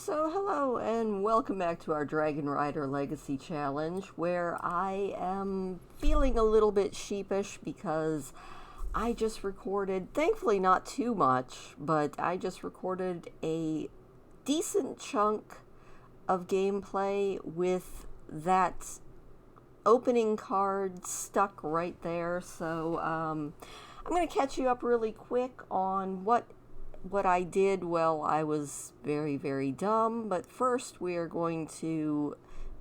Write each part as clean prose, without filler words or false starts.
So hello and welcome back to our Dragonrider Legacy Challenge, where I am feeling a little bit sheepish because I just recorded, thankfully not too much, but I just recorded a decent chunk of gameplay with that opening card stuck right there. So I'm going to catch you up really quick on what I did. Well, I was very, very dumb, but first we are going to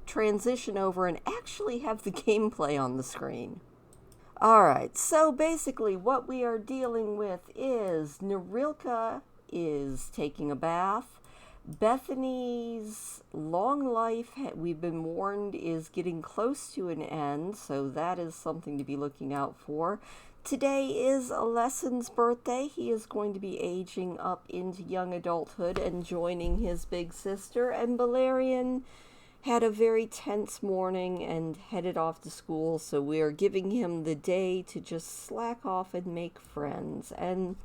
transition over and actually have the gameplay on the screen. Alright, so basically what we are dealing with is Nerilka is taking a bath. Bethany's long life, we've been warned, is getting close to an end, so that is something to be looking out for. Today is Alessen's birthday. He is going to be aging up into young adulthood and joining his big sister. And Valerian had a very tense morning and headed off to school, so we are giving him the day to just slack off and make friends. And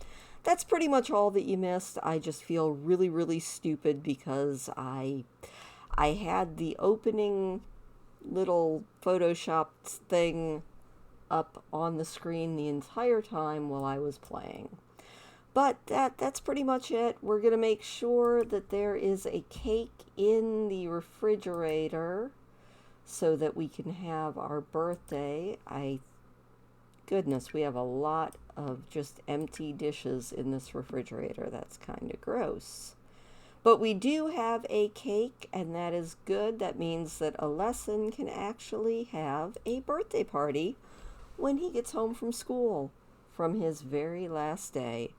that's pretty much all that you missed. I just feel really, really stupid because I had the opening little photoshopped thing up on the screen the entire time while I was playing. But that's pretty much it. We're going to make sure that there is a cake in the refrigerator so that we can have our birthday. Goodness, we have a lot of just empty dishes in this refrigerator. That's kind of gross. But we do have a cake, and that is good. That means that Alessen can actually have a birthday party when he gets home from school from his very last day.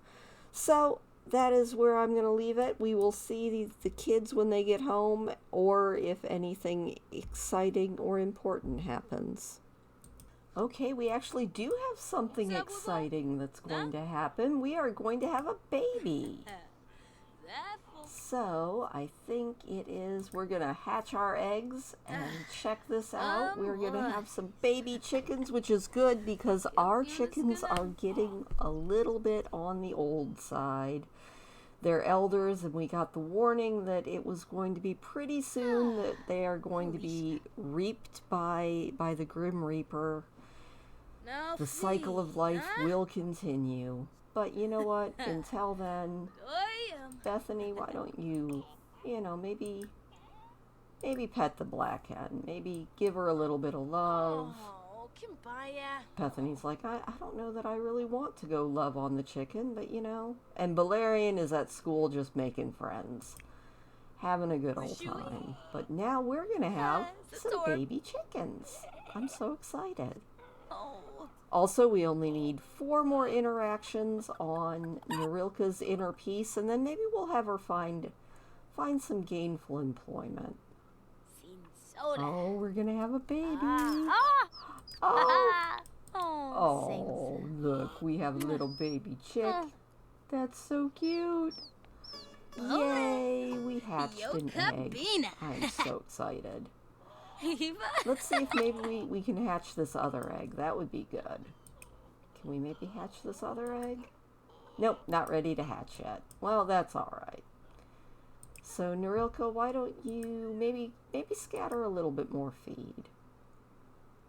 So that is where I'm going to leave it. We will see the kids when they get home, or if anything exciting or important happens. Okay, we actually do have something exciting that's going to happen. We are going to have a baby. So I think we're going to hatch our eggs and check this out. We're going to have some baby chickens, which is good because our chickens are getting a little bit on the old side. They're elders, and we got the warning that it was going to be pretty soon that they are going to be reaped by the Grim Reaper. The cycle of life will continue. But you know what? Until then, Bethany, why don't you maybe pet the black hen. Maybe give her a little bit of love. Bethany's like, I don't know that I really want to go love on the chicken, but And Valerian is at school just making friends. Having a good old time. But now we're going to have some baby chickens. I'm so excited. Also, we only need 4 more interactions on Nerilka's inner peace, and then maybe we'll have her find some gainful employment. Oh, we're gonna have a baby. Oh, look, we have a little baby chick. That's so cute. Yay, we hatched an egg. I'm so excited. Let's see if maybe we can hatch this other egg. That would be good. Can we maybe hatch this other egg? Nope, not ready to hatch yet. Well, that's alright. So, Nerilka, why don't you maybe scatter a little bit more feed?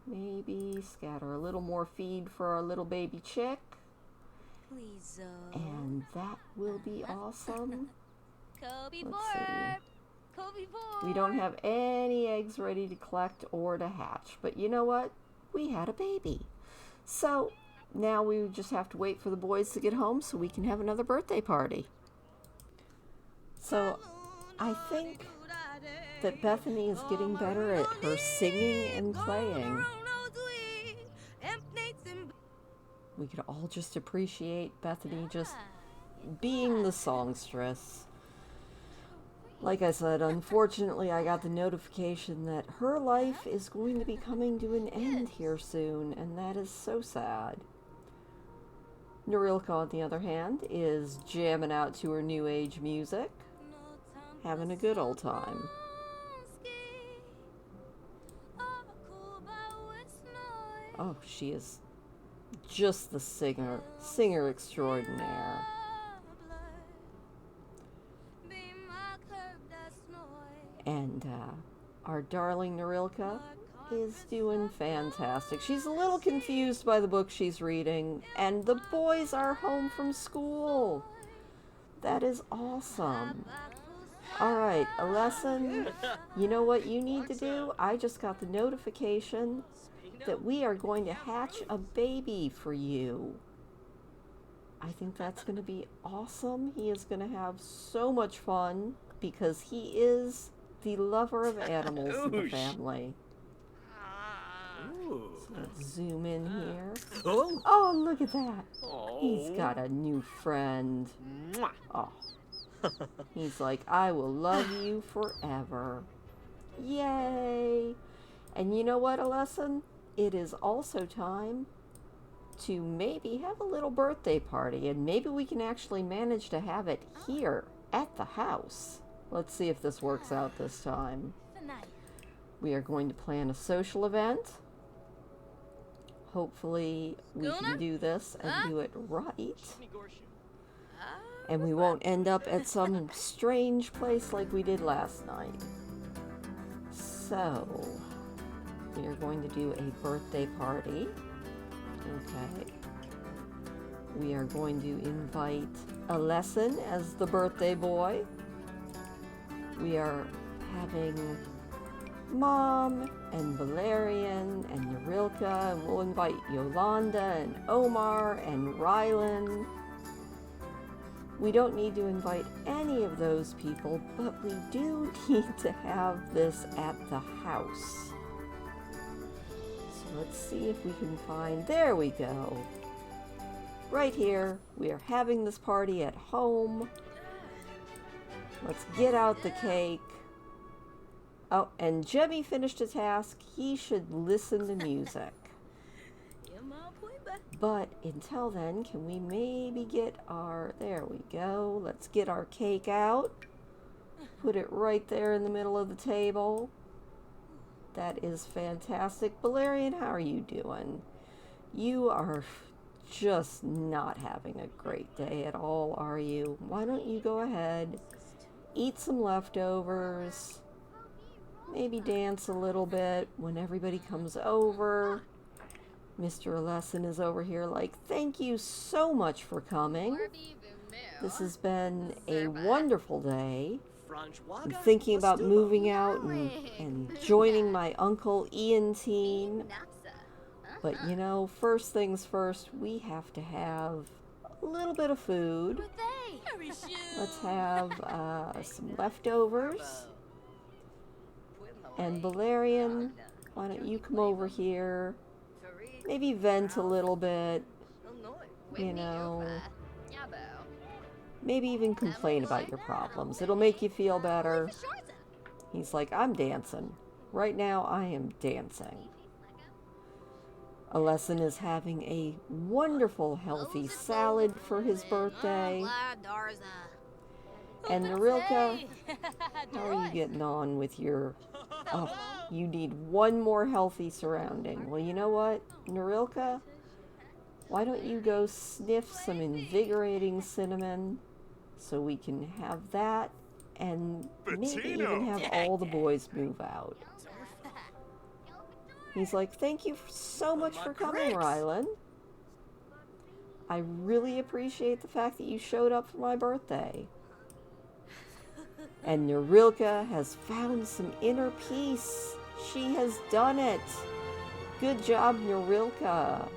Maybe scatter a little more feed for our little baby chick. And that will be awesome. Let's see. We don't have any eggs ready to collect or to hatch. But you know what? We had a baby. So now we just have to wait for the boys to get home so we can have another birthday party. So I think that Bethany is getting better at her singing and playing. We could all just appreciate Bethany just being the songstress. Like I said, unfortunately, I got the notification that her life is going to be coming to an end here soon, and that is so sad. Nerilka, on the other hand, is jamming out to her new age music, having a good old time. Oh, she is just the singer extraordinaire. And our darling Nerilka is doing fantastic. She's a little confused by the book she's reading, and the boys are home from school. That is awesome. Alright, Alessen, you know what you need to do? I just got the notification that we are going to hatch a baby for you. I think that's going to be awesome. He is going to have so much fun because he is the lover of animals in the family. So let's zoom in here. Oh, look at that. He's got a new friend. Oh. He's like, I will love you forever. Yay! And you know what, Alessen? It is also time to maybe have a little birthday party, and maybe we can actually manage to have it here at the house. Let's see if this works out this time. We are going to plan a social event. Hopefully we can do this and do it right. And we won't end up at some strange place like we did last night. So, we are going to do a birthday party. Okay. We are going to invite Alessen as the birthday boy. We are having Mom and Valerian and Nerilka, and we'll invite Yolanda and Omar and Rylan. We don't need to invite any of those people, but we do need to have this at the house. So let's see if we can find, there we go. Right here, we are having this party at home. Let's get out the cake. Oh, and Jemmy finished a task. He should listen to music. But until then, can we maybe get our... There we go. Let's get our cake out. Put it right there in the middle of the table. That is fantastic. Valerian, how are you doing? You are just not having a great day at all, are you? Why don't you go ahead, eat some leftovers, maybe dance a little bit when everybody comes over. Mr. Alessen is over here like, thank you so much for coming. This has been a wonderful day. I'm thinking about moving out and joining my Uncle Iantine. But you know, first things first, we have to have a little bit of food. Let's have some leftovers. And Valerian, why don't you come over here? Maybe vent a little bit, you know, maybe even complain about your problems. It'll make you feel better. He's like, I'm dancing. Right now, I am dancing. Alessen is having a wonderful, healthy salad for his birthday. And Nerilka, how are you getting on with your... Oh, you need one more healthy surrounding. Well, you know what, Nerilka? Why don't you go sniff some invigorating cinnamon so we can have that and maybe even have all the boys move out. He's like, thank you so much for coming, Rylan. I really appreciate the fact that you showed up for my birthday. And Nerilka has found some inner peace. She has done it. Good job, Nerilka.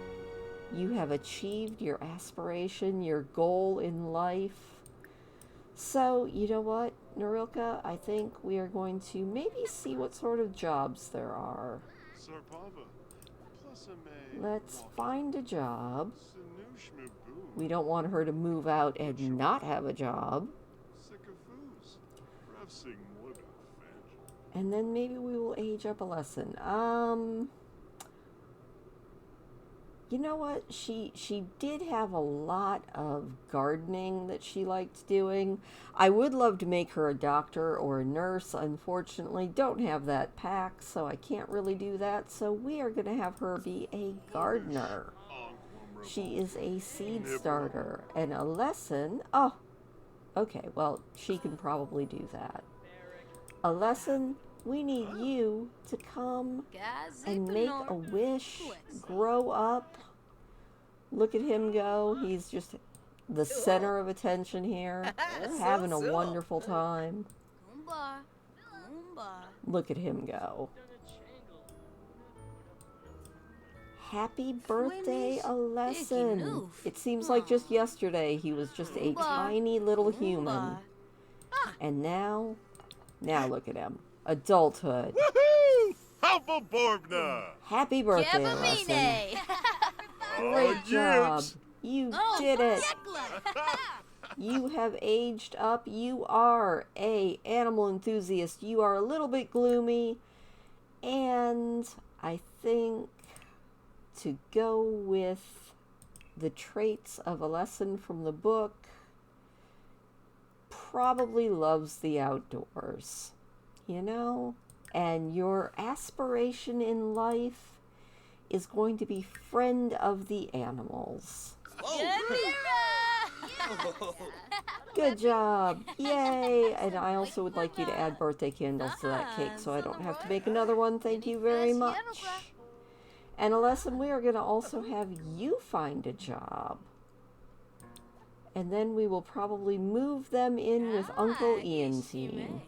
You have achieved your aspiration, your goal in life. So, you know what, Nerilka? I think we are going to maybe see what sort of jobs there are. Let's find a job. We don't want her to move out and not have a job. And then maybe we will age up Alessen. You know what? She did have a lot of gardening that she liked doing. I would love to make her a doctor or a nurse. Unfortunately, don't have that pack, so I can't really do that. So we are going to have her be a gardener. She is a seed starter. And Alessen, oh, okay, well, she can probably do that. Alessen, we need you to come and make a wish, grow up. Look at him go. He's just the center of attention here, having a wonderful time. Look at him go. Happy birthday, Alessen. It seems like just yesterday he was just a tiny little human. And now look at him. Adulthood. Woohoo! Happy birthday, Alessen. Great job. You did it. You have aged up. You are a animal enthusiast. You are a little bit gloomy. And I think to go with the traits of Alessen from the book, probably loves the outdoors, you know? And your aspiration in life is going to be friend of the animals. Good job. Yay. And I also would like you to add birthday candles to that cake so I don't have to make another one. Thank you very much. And Alessen, we are going to also have you find a job. And then we will probably move them in with Uncle Iantine.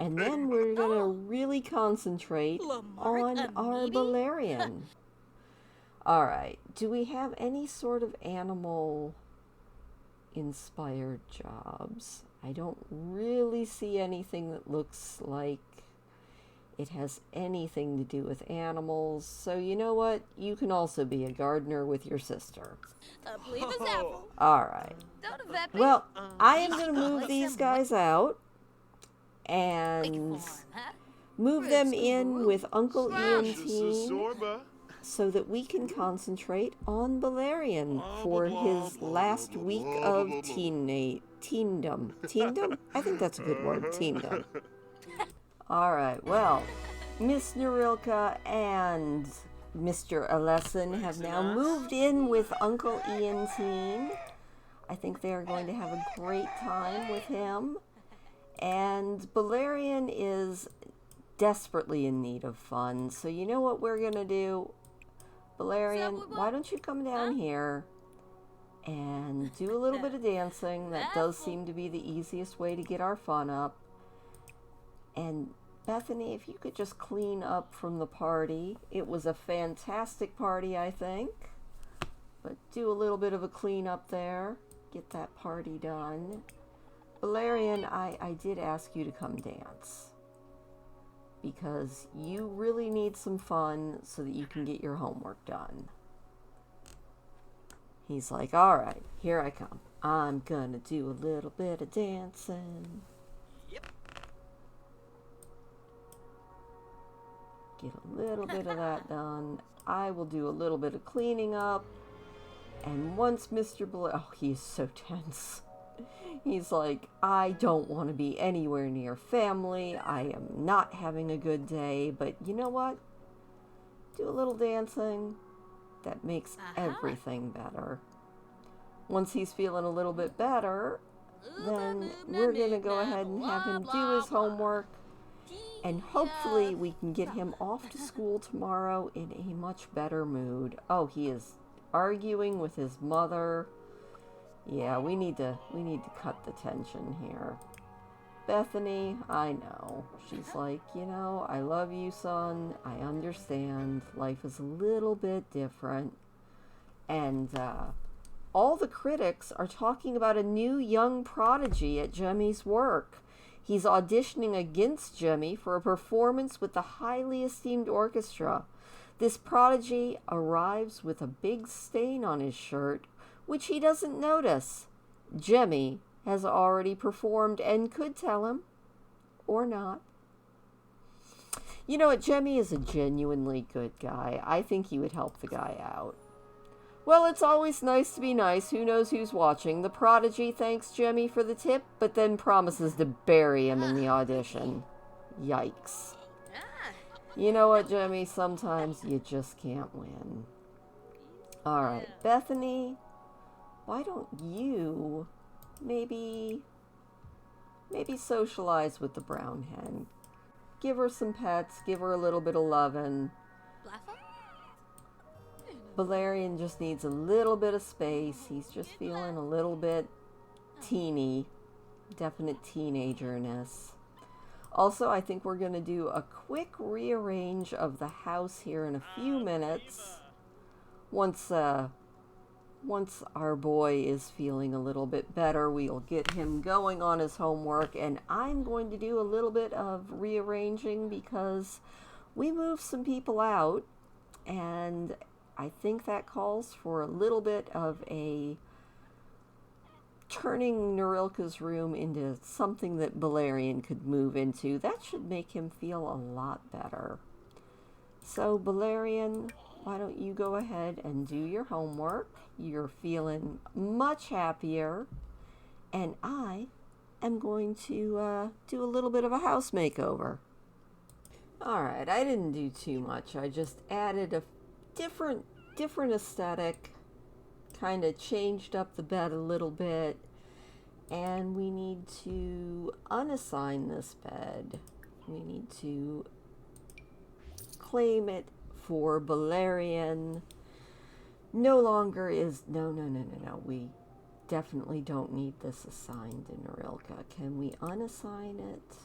And then we're going to really concentrate on our Valerian. Alright, do we have any sort of animal-inspired jobs? I don't really see anything that looks like it has anything to do with animals. So you know what? You can also be a gardener with your sister. Alright. Well, I am going to move these guys out and move them in with Uncle Iantine so that we can concentrate on Valerian for his last week of teendom. Teendom? I think that's a good word, teendom. Alright, well, Miss Nerilka and Mr. Alessen have now moved in with Uncle Iantine. I think they are going to have a great time with him. And Valerian is desperately in need of fun. So you know what we're going to do? Valerian, why don't you come down here and do a little bit of dancing? That does seem to be the easiest way to get our fun up. And Bethany, if you could just clean up from the party. It was a fantastic party, I think. But do a little bit of a clean up there. Get that party done. Valerian, I did ask you to come dance. Because you really need some fun so that you can get your homework done. He's like, alright, here I come. I'm gonna do a little bit of dancing. Get a little bit of that done. I will do a little bit of cleaning up. And once Mr. Oh, he is so tense. He's like, I don't want to be anywhere near family. I am not having a good day. But you know what? Do a little dancing. That makes everything better. Once he's feeling a little bit better, then we're going to go ahead and have him do his homework. And hopefully we can get him off to school tomorrow in a much better mood. Oh, he is arguing with his mother. Yeah, we need to cut the tension here. Bethany, I know. She's like, you know, I love you, son. I understand. Life is a little bit different. And all the critics are talking about a new young prodigy at Jemmy's work. He's auditioning against Jemmy for a performance with the highly esteemed orchestra. This prodigy arrives with a big stain on his shirt, which he doesn't notice. Jemmy has already performed and could tell him, or not. You know what, Jemmy is a genuinely good guy. I think he would help the guy out. Well, it's always nice to be nice. Who knows who's watching? The prodigy thanks Jemmy for the tip, but then promises to bury him in the audition. Yikes. You know what, Jemmy? Sometimes you just can't win. Alright, Bethany, why don't you maybe maybe socialize with the brown hen. Give her some pets, give her a little bit of loving. Valerian just needs a little bit of space. He's just feeling a little bit teeny, definite teenagerness. Also, I think we're going to do a quick rearrange of the house here in a few minutes. Once our boy is feeling a little bit better, we'll get him going on his homework, and I'm going to do a little bit of rearranging because we moved some people out, and I think that calls for a little bit of a turning Nerilka's room into something that Valerian could move into. That should make him feel a lot better. So Valerian, why don't you go ahead and do your homework? You're feeling much happier, and I am going to do a little bit of a house makeover. Alright, I didn't do too much. I just added a different aesthetic, kind of changed up the bed a little bit, and we need to unassign this bed. We need to claim it for Valerian. No longer is, no, we definitely don't need this assigned to Nerilka. Can we unassign it?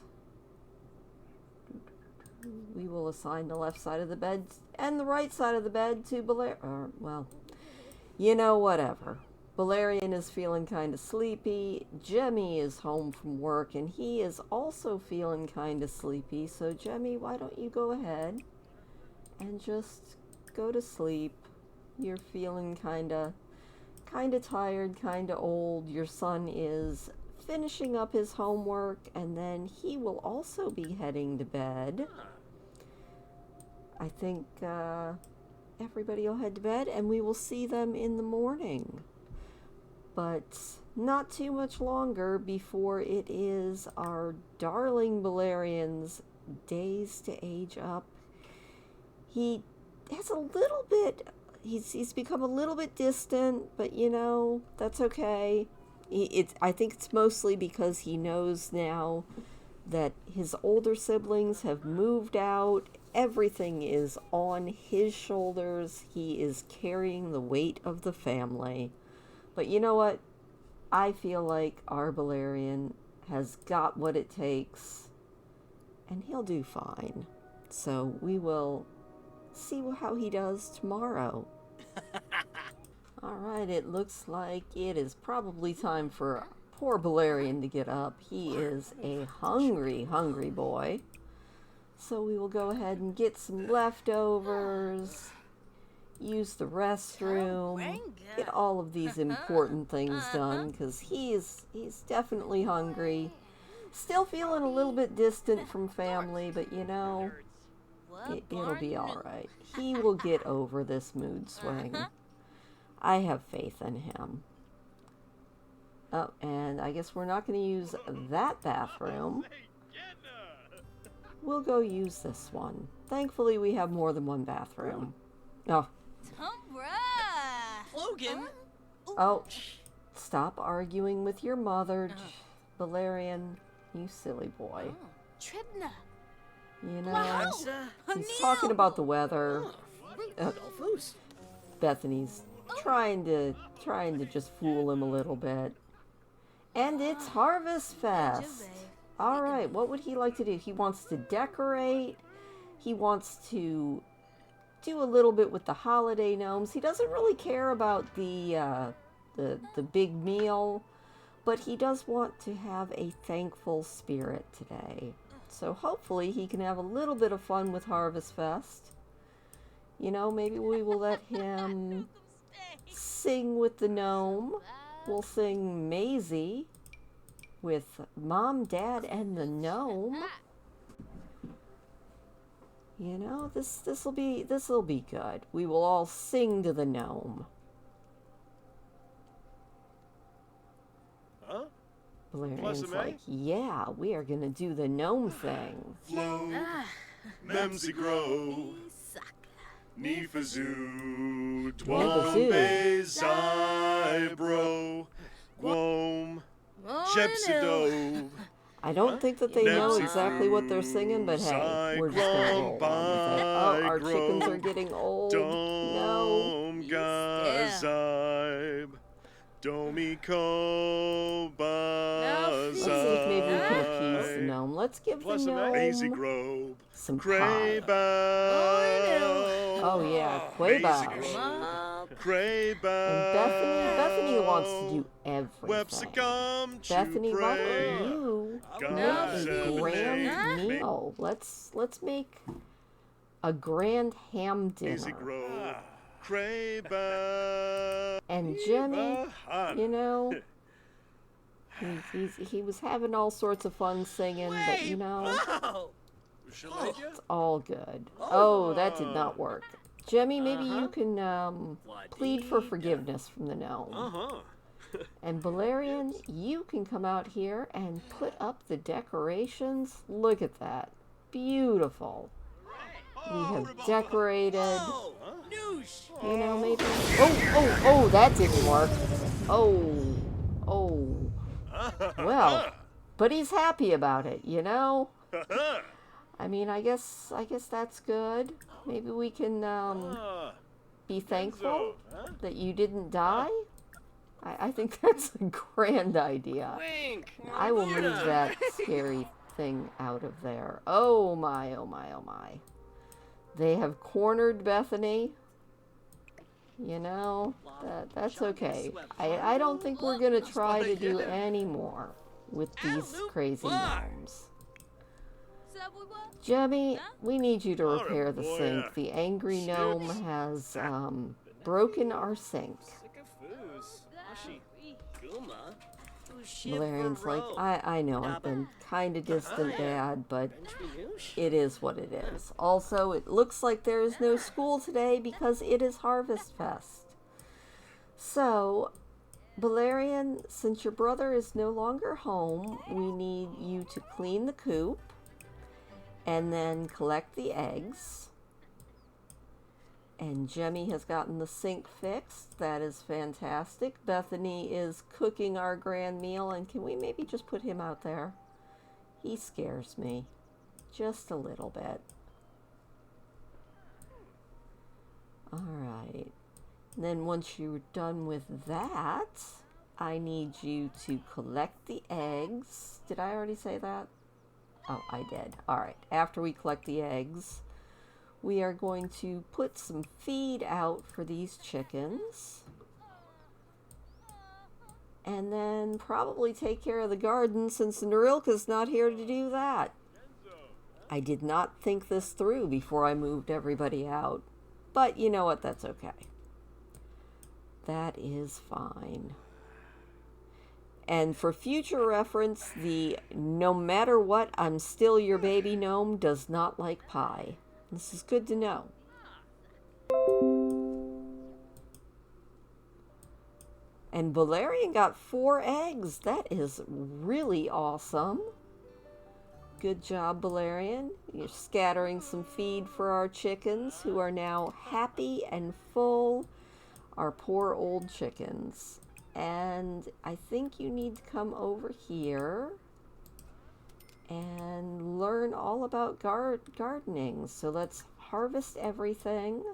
We will assign the left side of the bed and the right side of the bed to Valerian. Well, you know, whatever. Valerian is feeling kind of sleepy. Jemmy is home from work, and he is also feeling kind of sleepy. So, Jemmy, why don't you go ahead and just go to sleep? You're feeling kind of tired, kind of old. Your son is finishing up his homework, and then he will also be heading to bed. I think everybody will head to bed, and we will see them in the morning. But not too much longer before it is our darling Valerian's days to age up. He has a little bit, he's become a little bit distant, but you know, that's okay. I think it's mostly because he knows now that his older siblings have moved out. Everything is on his shoulders. He is carrying the weight of the family. But you know what? I feel like our Valerian has got what it takes, and he'll do fine. So we will see how he does tomorrow. Alright, it looks like it is probably time for poor Valerian to get up. He is a hungry boy. So we will go ahead and get some leftovers, use the restroom, get all of these important things done, because he's definitely hungry. Still feeling a little bit distant from family, but you know, it'll be alright. He will get over this mood swing. I have faith in him. Oh, and I guess we're not going to use that bathroom. We'll go use this one. Thankfully, we have more than one bathroom. Oh. Logan! Oh, stop arguing with your mother, Valerian. You silly boy. Tribna. You know, he's talking about the weather. Bethany's trying to just fool him a little bit. And it's Harvestfest. All right, what would he like to do? He wants to decorate. He wants to do a little bit with the holiday gnomes. He doesn't really care about the big meal, but he does want to have a thankful spirit today. So hopefully he can have a little bit of fun with Harvestfest. You know, maybe we will let him sing with the gnome. We'll sing Maisie with Mom, Dad, and the gnome. You know, this'll be good. We will all sing to the gnome. Huh? Valerian's like, yeah, we are gonna do the gnome thing. Flow, Memsy Grow, Nifazoo, Dwambe, Zybro, Gwom, Jepsidove. I don't think that they know Nepsy exactly what they're singing, but hey, we're just gonna roll along with it. Oh, our chickens are getting old. No. Dom Gazib. Domiko Let's see if maybe we can appease the Bazai. gnome. Let's give the Daisy gnome Grove. some pie. Craybell. Oh yeah, Daisy Quaybell. Grove. Craybell. And Bethany wants to do everything. Websicum Bethany, why don't you make a grand meal? Let's make a grand ham Daisy dinner. Grove. Craybell. And Jimmy, you know, he was having all sorts of fun singing, but you know, it's all good. Oh, that did not work. Jimmy, maybe you can plead for forgiveness from the gnome. And Valerian, you can come out here and put up the decorations. Look at that. Beautiful. We have decorated. You know, maybe. Oh, that didn't work. Oh. Well, but he's happy about it, you know? I mean, I guess that's good. Maybe we can be thankful that you didn't die. I think that's a grand idea. I will move that scary thing out of there. Oh my. They have cornered Bethany. You know, that's okay. I don't think we're going to try to do any more with these crazy gnomes. Jemmy, we need you to repair the sink. The angry gnome has broken our sink. Valerian's like, I know I've been kind of distant, Dad, but it is what it is. Also, it looks like there is no school today because it is Harvestfest. So, Valerian, since your brother is no longer home, we need you to clean the coop and then collect the eggs. And Jemmy has gotten the sink fixed. That is fantastic. Bethany is cooking our grand meal. And can we maybe just put him out there? He scares me. Just a little bit. Alright. Then once you're done with that, I need you to collect the eggs. Did I already say that? Oh, I did. Alright. After we collect the eggs, we are going to put some feed out for these chickens. And then probably take care of the garden since Nerilka's not here to do that. I did not think this through before I moved everybody out. But you know what? That's okay. That is fine. And for future reference, the no matter what, I'm still your baby gnome does not like pie. This is good to know. And Valerian got 4 eggs. That is really awesome. Good job, Valerian. You're scattering some feed for our chickens who are now happy and full. Our poor old chickens. And I think you need to come over here and learn all about gardening. So let's harvest everything.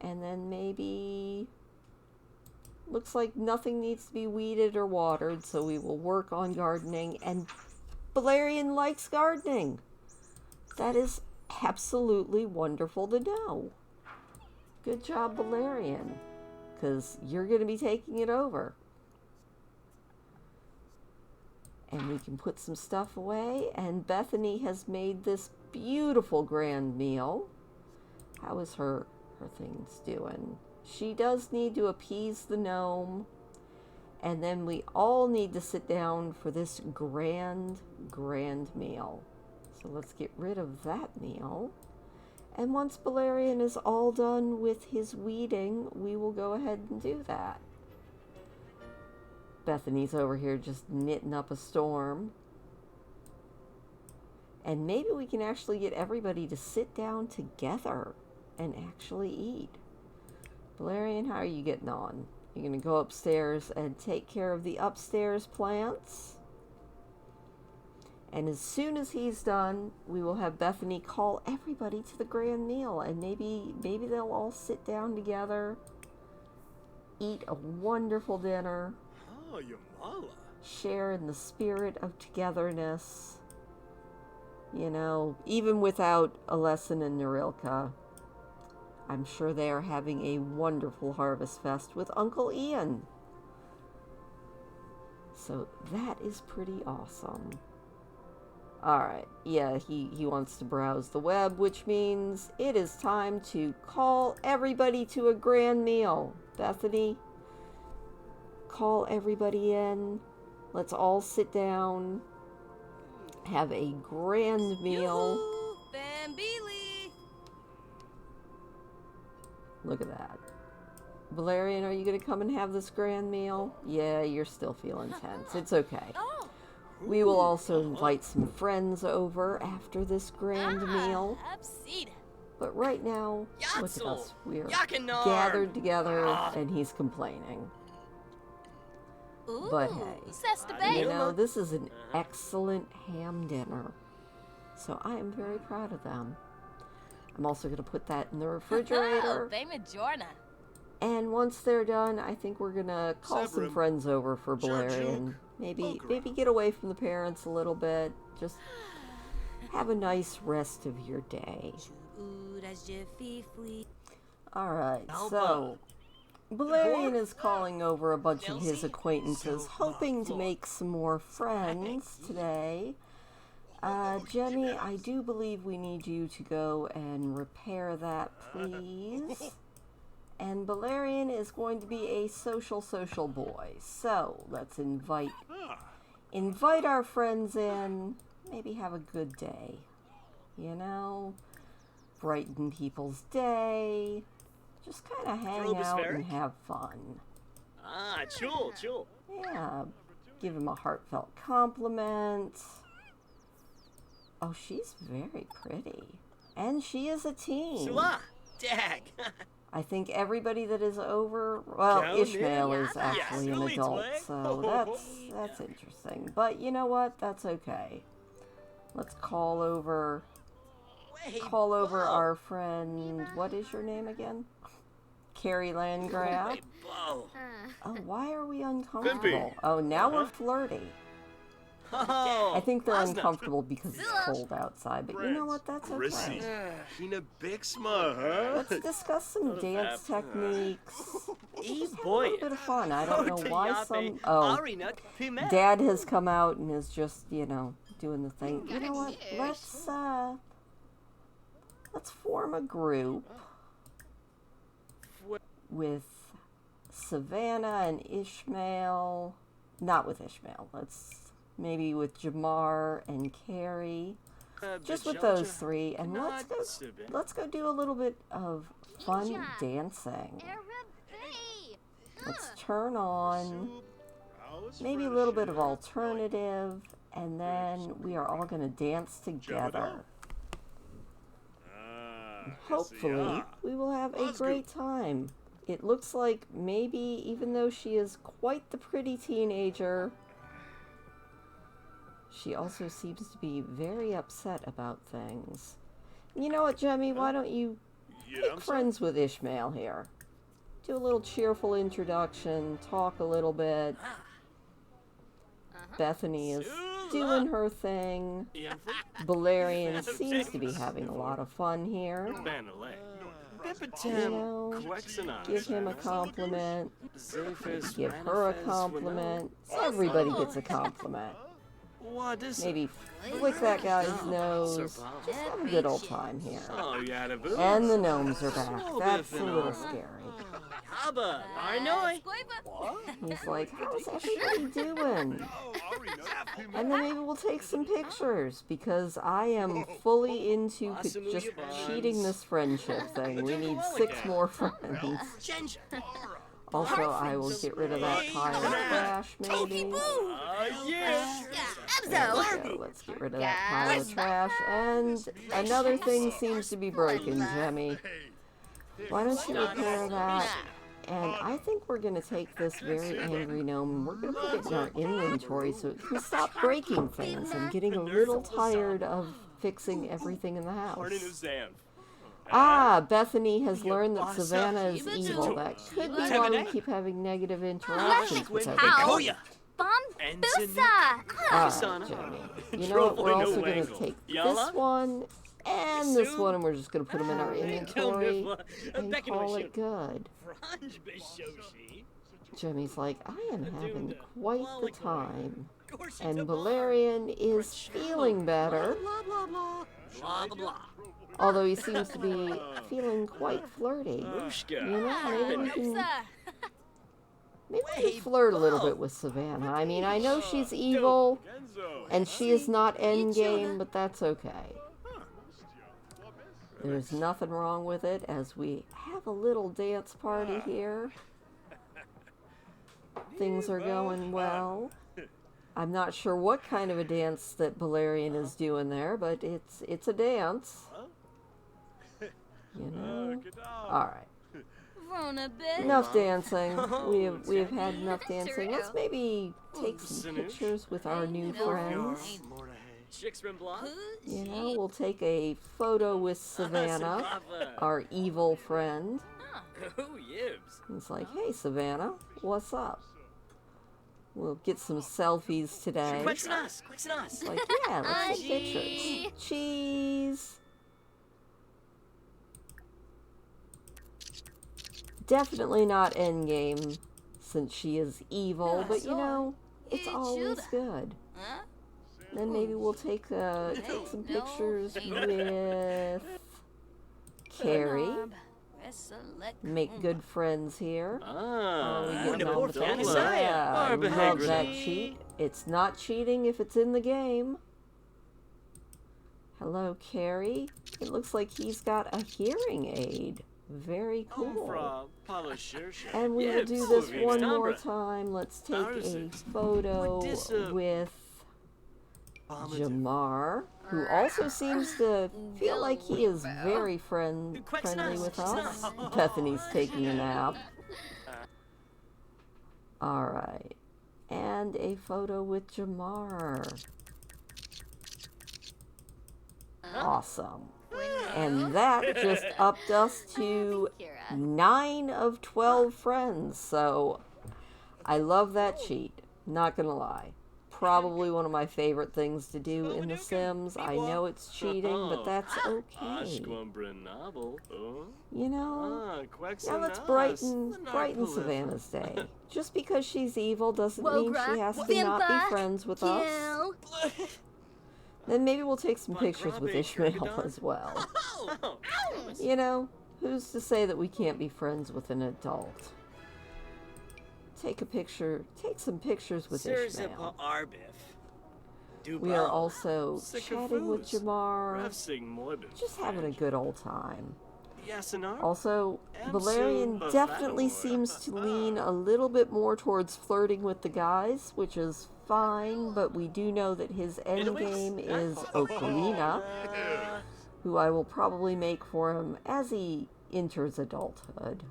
And then maybe... Looks like nothing needs to be weeded or watered, so we will work on gardening. And Valerian likes gardening. That is absolutely wonderful to know. Good job, Valerian, because you're going to be taking it over. And we can put some stuff away. And Bethany has made this beautiful grand meal. How is her things doing? She does need to appease the gnome. And then we all need to sit down for this grand meal. So let's get rid of that meal. And once Valerian is all done with his weeding, we will go ahead and do that. Bethany's over here just knitting up a storm. And maybe we can actually get everybody to sit down together and actually eat. Valerian, how are you getting on? You're going to go upstairs and take care of the upstairs plants? And as soon as he's done, we will have Bethany call everybody to the grand meal. And maybe they'll all sit down together, eat a wonderful dinner, Oh, Yamala. share in the spirit of togetherness. You know, even without Alessen and Nerilka, I'm sure they are having a wonderful Harvestfest with Uncle Ian. So that is pretty awesome. Alright, yeah, he wants to browse the web, which means it is time to call everybody to a grand meal. Bethany, call everybody in. Let's all sit down, have a grand meal. Bambili! Look at that. Valerian, are you going to come and have this grand meal? Yeah, you're still feeling tense. It's okay. Oh! We will also invite some friends over after this grand meal. Absida. But right now, look at Yatzel. us. We're Yakinar. gathered together, and he's complaining. Ooh, But hey, Sesta you know, this is an excellent ham dinner. So I am very proud of them. I'm also going to put that in the refrigerator. Majorna. And once they're done, I think we're going to call some Severin. friends over for Valerian. Maybe get away from the parents a little bit. Just have a nice rest of your day. Alright, so Valerian is calling over a bunch of his acquaintances, hoping to make some more friends today. Jenny, I do believe we need you to go and repair that, please. And Valerian is going to be a social boy. So, let's invite our friends in. Maybe have a good day. You know? Brighten people's day. Just kind of hang out and have fun. Ah, chul. Yeah. Give him a heartfelt compliment. Oh, she's very pretty. And she is a teen. Sula. Dag. I think everybody that is over, well, Down Ishmael in? is actually an Yes, adult, Elite so that's interesting. But you know what? That's okay. Let's call over our friend. What is your name again? Carrie Landgraf. Wait, Bo. Oh, why are we uncomfortable? Pimpy. Oh, now we're flirty. Oh, I think they're Lasna. uncomfortable because it's cold outside, but you know what? That's Rissy. okay. Hina Bixma, huh? Let's discuss some dance techniques. E Have a boy. little bit of fun. I don't know why some... Oh, Arina Pimet. Dad has come out and is just, you know, doing the thing. You know what? Let's form a group with Savannah and Ishmael. Not with Ishmael. Maybe with Jamar and Carrie. Just with those three. And let's go do a little bit of fun dancing. Let's turn on maybe a little bit of alternative, and then we are all going to dance together. Hopefully, we will have a great time. It looks like maybe, even though she is quite the pretty teenager, she also seems to be very upset about things. You know what, Jemmy? Why don't you make friends with Ishmael here? Do a little cheerful introduction, talk a little bit. Bethany is doing her thing. Valerian seems to be having a lot of fun here. You know, give him a compliment. Give her a compliment. Everybody gets a compliment. Maybe flick that guy's nose. Just have a good old time here. And the gnomes are back. That's a little scary. He's like, how's everybody doing? And then maybe we'll take some pictures, because I am fully into just cheating this friendship thing. We need 6 more friends. Also, I will get rid of that pile of trash, maybe. So let's get rid of that pile of trash. And another thing seems to be broken, Jemmy. Why don't you repair that? And I think we're going to take this very angry gnome and we're going to put it in our inventory so it can stop breaking things. I'm getting a little tired of fixing everything in the house. Ah, Bethany has learned that Savannah is evil. That could be why we keep having negative interactions with everybody. Bambusa! Alright, Jimmy. You know what? We're also going to take this one and this one, and we're just going to put them in our inventory and call it good. Jimmy's like, I am having quite the time. And Valerian is feeling better. Although he seems to be feeling quite flirty. You know, maybe we can flirt a little bit with Savannah. I mean, I know she's evil, and she is not endgame, but that's okay. There's nothing wrong with it, as we have a little dance party here. Things are going well. I'm not sure what kind of a dance that Valerian is doing there, but it's a dance. You know? Alright. Enough dancing. We have had enough dancing. Let's maybe take some pictures with our new friends. You know, we'll take a photo with Savannah, our evil friend. It's like, hey Savannah, what's up? We'll get some selfies today. It's like, yeah, let's take pictures. Cheese. Definitely not endgame, since she is evil, but you know, it's always good. Then maybe we'll take some pictures with Carrie. Make good friends here. Oh, we getting on with that? Yeah, I love that cheat. It's not cheating if it's in the game. Hello, Carrie. It looks like he's got a hearing aid. Very cool. And we will do this one more time. Let's take a photo with Jamar, who also seems to feel like he is very friendly with us. Bethany's taking a nap. Alright. And a photo with Jamar. Awesome. And that just upped us to 9 of 12 friends. So I love that cheat. Not gonna lie. Probably one of my favorite things to do in The Sims. I know it's cheating, but that's okay. You know, now let's brighten Savannah's day. Just because she's evil doesn't mean she has to not be friends with us. Then maybe we'll take some pictures with Ishmael as well. You know, who's to say that we can't be friends with an adult? Take some pictures with Ishmael. We are also chatting with Jamar, just having a good old time. Also, Valerian definitely seems to lean a little bit more towards flirting with the guys, which is fine, but we do know that his endgame is Ocarina, who I will probably make for him as he enters adulthood.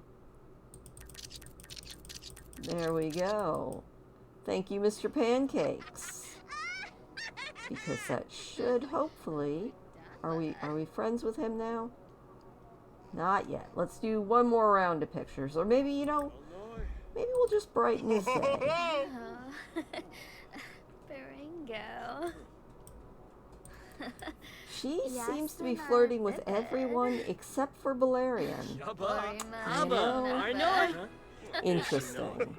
There we go. Thank you, Mr. Pancakes. Because that should hopefully... Are we friends with him now? Not yet. Let's do one more round of pictures. Or maybe, you know, maybe we'll just brighten his day. Baringo. She seems to be flirting with everyone except for Valerian. You know? Interesting.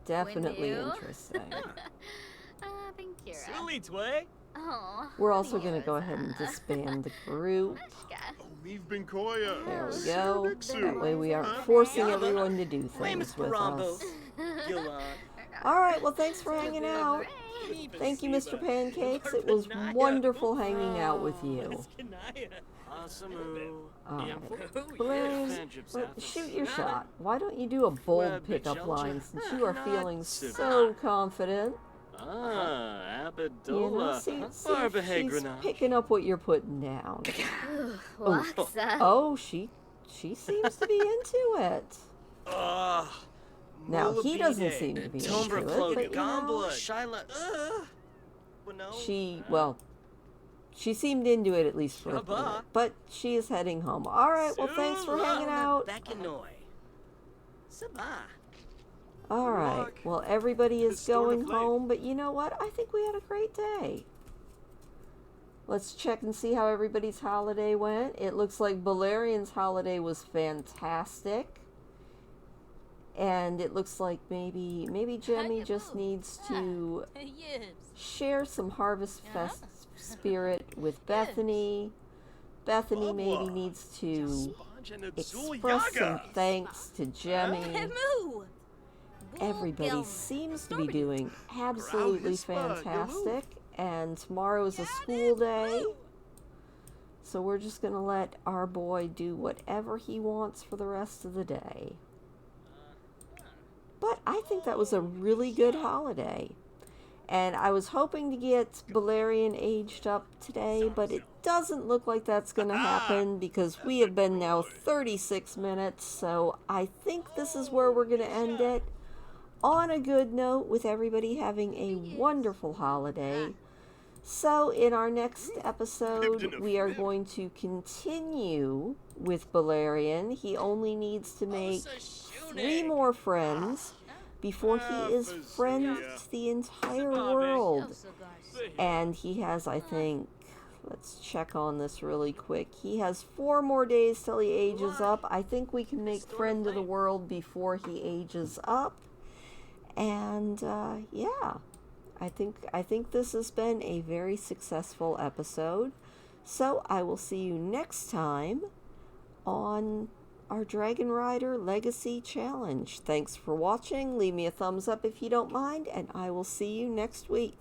Definitely interesting. We're also going to go ahead and disband the group. There we go. That way we aren't forcing everyone to do things with us. Alright, well thanks for hanging out. Thank you, Mr. Pancakes. It was wonderful hanging out with you. Valerian, shoot your shot. Why don't you do a bold pickup line since you are feeling so confident? You know, see she's picking up what you're putting down. Oh, she seems to be into it. Now, he doesn't seem to be into Tombra it, Clode, but you know, Gombla, Shyla. No. she seemed into it at least for a Shabba. minute, but she is heading home. All right, well, thanks for hanging out. Bekanoy. Sabah. All right, luck. well, everybody is It's sort of going late. home, but you know what? I think we had a great day. Let's check and see how everybody's holiday went. It looks like Balerian's holiday was fantastic. And it looks like maybe Jemmy just needs to share some Harvestfest spirit with Bethany. Bethany maybe needs to express some thanks to Jemmy. Everybody seems to be doing absolutely fantastic. And tomorrow is a school day. So we're just going to let our boy do whatever he wants for the rest of the day. But I think that was a really good holiday. And I was hoping to get Balerian aged up today, but it doesn't look like that's going to happen because we have been now 36 minutes. So I think this is where we're going to end it. On a good note, with everybody having a wonderful holiday. So in our next episode, we are going to continue with Balerian. He only needs to make 3 more friends before he is friend to the entire world. And he has, I think, let's check on this really quick. He has 4 more days till he ages up. I think we can make friend of the world before he ages up. And yeah, I think this has been a very successful episode. So I will see you next time on our Dragonrider Legacy Challenge. Thanks for watching. Leave me a thumbs up if you don't mind, and I will see you next week.